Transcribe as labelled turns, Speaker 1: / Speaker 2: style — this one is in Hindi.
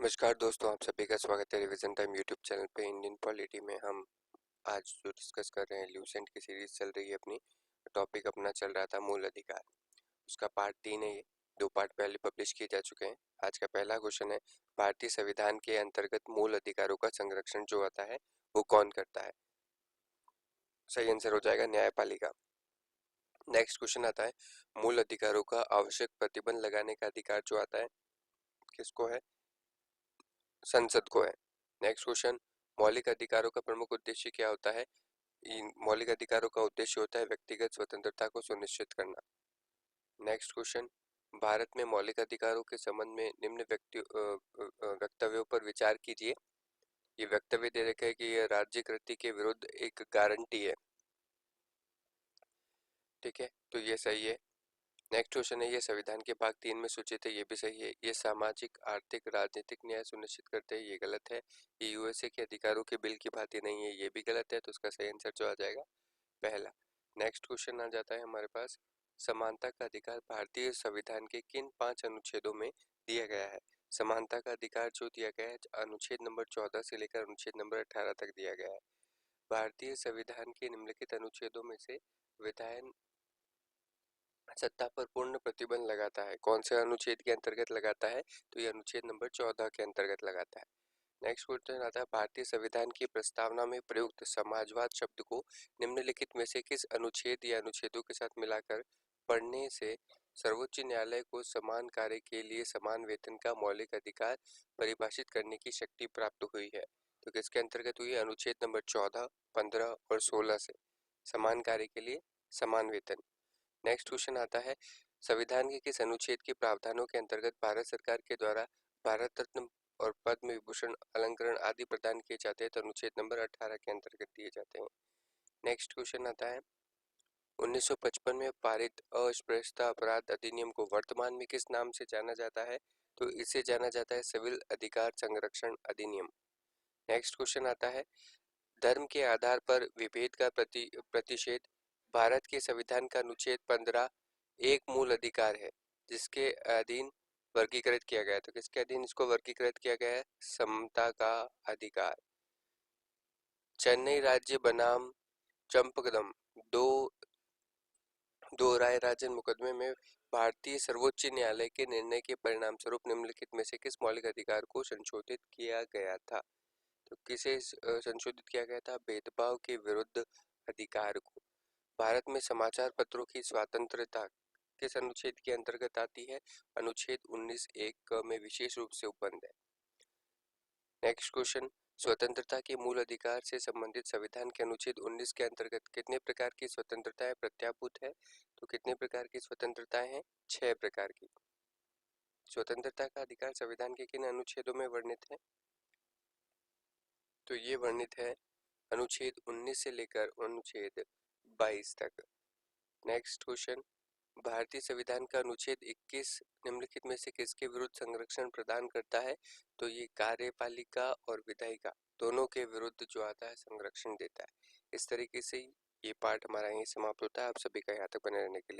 Speaker 1: नमस्कार दोस्तों, आप सभी का स्वागत है रिवीजन टाइम यूट्यूब चैनल पे। इंडियन पॉलिटी में हम आज जो डिस्कस कर रहे हैं, ल्यूसेंट की सीरीज चल रही है अपनी। टॉपिक अपना चल रहा था मूल अधिकार, उसका पार्ट 3 है ये। 2 पार्ट पहले पब्लिश किए जा चुके हैं। आज का पहला क्वेश्चन है, भारतीय संविधान के अंतर्गत मूल अधिकारों का संरक्षण जो आता है वो कौन करता है? सही आंसर हो जाएगा न्यायपालिका। नेक्स्ट क्वेश्चन आता है, मूल अधिकारों का आवश्यक प्रतिबंध लगाने का अधिकार जो आता है किसको है? संसद को है। नेक्स्ट क्वेश्चन, मौलिक अधिकारों का प्रमुख उद्देश्य क्या होता है? इन मौलिक अधिकारों का उद्देश्य होता है व्यक्तिगत स्वतंत्रता को सुनिश्चित करना। नेक्स्ट क्वेश्चन, भारत में मौलिक अधिकारों के संबंध में निम्न वक्तव्यों पर विचार कीजिए। ये वक्तव्य दे रखे है कि यह राज्यकृति के विरुद्ध एक गारंटी है। ठीक है, तो ये सही है। नेक्स्ट क्वेश्चन है, ये संविधान के भाग 3 में सूचित है, ये भी सही है। ये सामाजिक, आर्थिक, राजनीतिक न्याय सुनिश्चित करते हैं, ये गलत है। ये यूएसए के अधिकारों के बिल की भांति नहीं है, ये भी गलत है। तो उसका सही आंसर जो आ जाएगा पहला। नेक्स्ट क्वेश्चन आ जाता है हमारे पास, समानता का अधिकार भारतीय संविधान के किन 5 अनुच्छेदों में दिया गया है? समानता का अधिकार जो दिया गया है अनुच्छेद नंबर 14 से लेकर अनुच्छेद नंबर 18 तक दिया गया है। भारतीय संविधान के निम्नलिखित अनुच्छेदों में से विधायन सत्ता पर पूर्ण प्रतिबंध लगाता है, कौन से अनुच्छेद के अंतर्गत लगाता है? तो ये अनुच्छेद नंबर 14 के अंतर्गत लगाता है। नेक्स्ट क्वेश्चन आता है, भारतीय संविधान की प्रस्तावना में प्रयुक्त समाजवाद शब्द को निम्नलिखित में से किस अनुच्छेद या अनुच्छेदों के साथ मिलाकर पढ़ने से सर्वोच्च न्यायालय को समान कार्य के लिए समान वेतन का मौलिक अधिकार परिभाषित करने की शक्ति प्राप्त हुई है? तो किसके अंतर्गत हुई है? अनुच्छेद नंबर 14, 15 और 16 से, समान कार्य के लिए समान वेतन। नेक्स्ट क्वेश्चन आता है, संविधान के किस अनुच्छेद के प्रावधानों के अंतर्गत भारत सरकार के द्वारा भारत रत्न और पद्म विभूषण अलंकरण आदि प्रदान किए जाते हैं? तो अनुच्छेद नंबर 18 के अंतर्गत दिए जाते हैं। नेक्स्ट क्वेश्चन आता है, 1955 में पारित अस्पृश्यता अपराध अधिनियम को वर्तमान में किस नाम से जाना जाता है? तो इसे जाना जाता है सिविल अधिकार संरक्षण अधिनियम। नेक्स्ट क्वेश्चन आता है, धर्म के आधार पर विभेद का प्रतिषेध भारत के संविधान का अनुच्छेद 15 एक मूल अधिकार है जिसके अधीन वर्गीकृत किया गया है। तो किसके अधीन इसको वर्गीकृत किया गया है? समता का अधिकार। चेन्नई राज्य बनाम चंपकदम दो राय राजन मुकदमे में भारतीय सर्वोच्च न्यायालय के निर्णय के परिणाम स्वरूप निम्नलिखित में से किस मौलिक अधिकार को संशोधित किया गया था? तो किसे संशोधित किया गया था? भेदभाव के विरुद्ध अधिकार को। भारत में समाचार पत्रों की स्वतंत्रता किस अनुच्छेद के अंतर्गत आती है? अनुच्छेद 19(1) में विशेष रूप से उपबंध है। नेक्स्ट क्वेश्चन, स्वतंत्रता के मूल अधिकार से संबंधित संविधान के अनुच्छेद 19 के अंतर्गत कितने प्रकार की स्वतंत्रताएं प्रत्याभूत है? तो कितने प्रकार की स्वतंत्रताएं हैं? 6 प्रकार की। स्वतंत्रता का अधिकार संविधान के किन अनुच्छेदों में वर्णित है? तो ये वर्णित है अनुच्छेद 19 से लेकर अनुच्छेद 22 तक। नेक्स्ट क्वेश्चन, भारतीय संविधान का अनुच्छेद 21 निम्नलिखित में से किसके विरुद्ध संरक्षण प्रदान करता है? तो ये कार्यपालिका और विधायिका दोनों के विरुद्ध जो आता है संरक्षण देता है। इस तरीके से ये पार्ट हमारा यहीं समाप्त होता है। आप सभी का यहाँ तक बने रहने के लिए